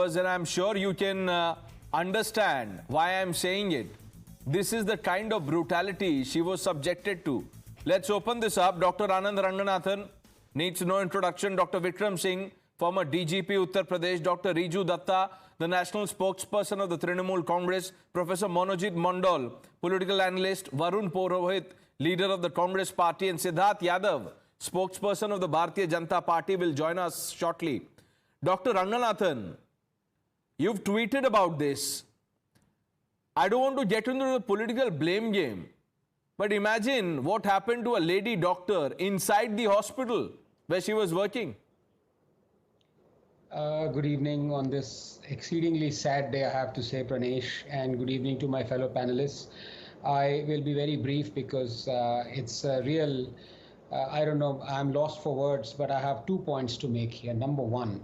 viewers, and I'm sure you can understand why I'm saying it. This is the kind of brutality she was subjected to. Let's open this up. Dr. Anand Ranganathan needs no introduction. Dr. Vikram Singh, former DGP Uttar Pradesh. Dr. Riju Datta, the national spokesperson of the Trinamool Congress. Professor Monojit Mondal, political analyst. Varun Purohit, leader of the Congress party. And Siddharth Yadav, spokesperson of the Bharatiya Janata Party, will join us shortly. Dr. Ranganathan, you've tweeted about this. I don't want to get into the political blame game, but imagine what happened to a lady doctor inside the hospital where she was working. Good evening on this exceedingly sad day, I have to say, Pranesh, and good evening to my fellow panelists. I will be very brief because it's a real, I don't know, I'm lost for words, but I have 2 points to make here. Number one,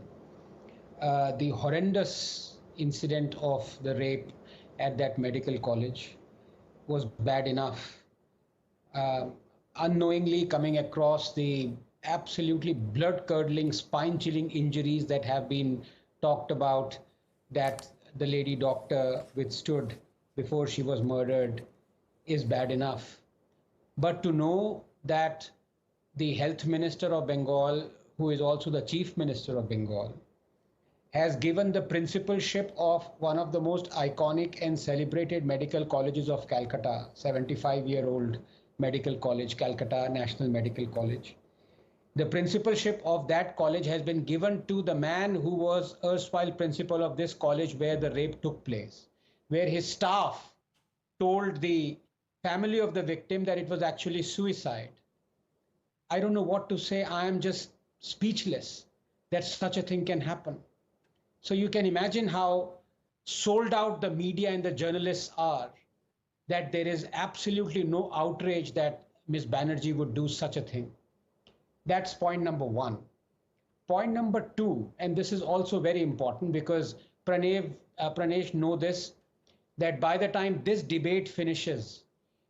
the horrendous incident of the rape at that medical college was bad enough. Unknowingly coming across the absolutely blood-curdling, spine-chilling injuries that have been talked about that the lady doctor withstood before she was murdered is bad enough. But to know that the health minister of Bengal, who is also the chief minister of Bengal, has given the principalship of one of the most iconic and celebrated medical colleges of Calcutta, 75-year-old medical college, Calcutta National Medical College. The principalship of that college has been given to the man who was erstwhile principal of this college where the rape took place, where his staff told the family of the victim that it was actually suicide. I don't know what to say. I am just speechless that such a thing can happen. So you can imagine how sold out the media and the journalists are, that there is absolutely no outrage that Ms. Banerjee would do such a thing. That's point number one. Point number two, and this is also very important because Pranesh know this, that by the time this debate finishes,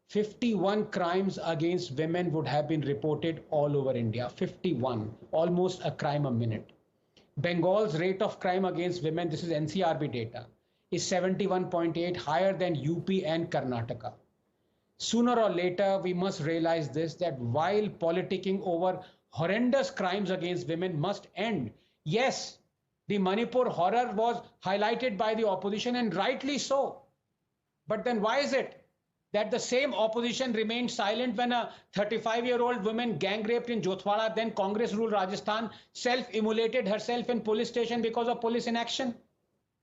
51 crimes against women would have been reported all over India. 51, almost a crime a minute. Bengal's rate of crime against women, this is NCRB data, is 71.8, higher than UP and Karnataka. Sooner or later, we must realize this, that while politicking over horrendous crimes against women must end. Yes, the Manipur horror was highlighted by the opposition, and rightly so. But then why is it that the same opposition remained silent when a 35-year-old woman gang raped in Jodhwara, then Congress-ruled Rajasthan, self-immolated herself in police station because of police inaction?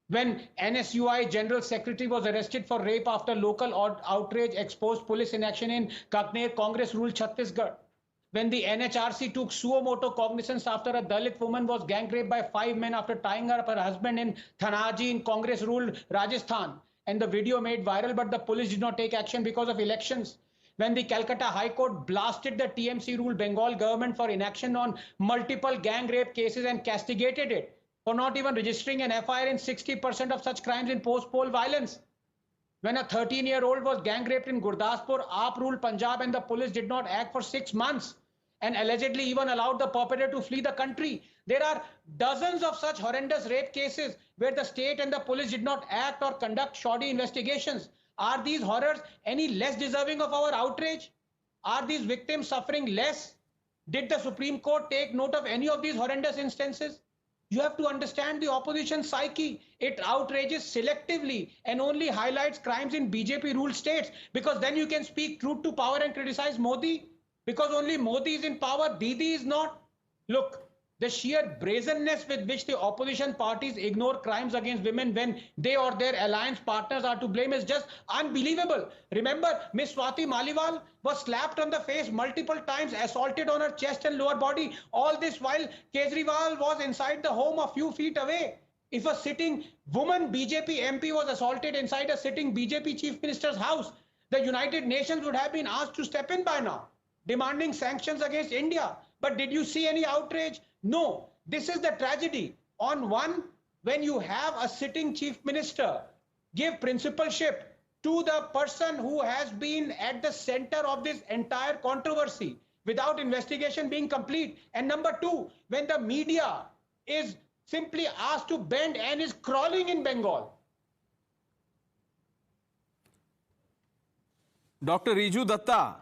When NSUI General Secretary was arrested for rape after local outrage exposed police inaction in Kakner, Congress-ruled Chhattisgarh? When the NHRC took suo moto cognizance after a Dalit woman was gang raped by 5 men after tying up her husband in Thanaji in Congress-ruled Rajasthan, and the video made viral, but the police did not take action because of elections. When the Calcutta High Court blasted the TMC-ruled Bengal government for inaction on multiple gang rape cases and castigated it for not even registering an FIR in 60% of such crimes in post-poll violence. When a 13-year-old was gang raped in Gurdaspur, AAP ruled Punjab and the police did not act for 6 months and allegedly even allowed the perpetrator to flee the country. There are dozens of such horrendous rape cases where the state and the police did not act or conduct shoddy investigations. Are these horrors any less deserving of our outrage? Are these victims suffering less? Did the Supreme Court take note of any of these horrendous instances? You have to understand the opposition psyche. It outrages selectively and only highlights crimes in BJP-ruled states, because then you can speak truth to power and criticize Modi. Because only Modi is in power, Didi is not. Look, the sheer brazenness with which the opposition parties ignore crimes against women when they or their alliance partners are to blame is just unbelievable. Remember, Ms. Swati Maliwal was slapped on the face multiple times, assaulted on her chest and lower body. All this while Kejriwal was inside the home a few feet away. If a sitting woman BJP MP was assaulted inside a sitting BJP chief minister's house, the United Nations would have been asked to step in by now, demanding sanctions against India. But did you see any outrage? No. This is the tragedy. On one, when you have a sitting chief minister give principalship to the person who has been at the center of this entire controversy without investigation being complete. And number two, when the media is simply asked to bend and is crawling in Bengal. Dr. Riju Datta,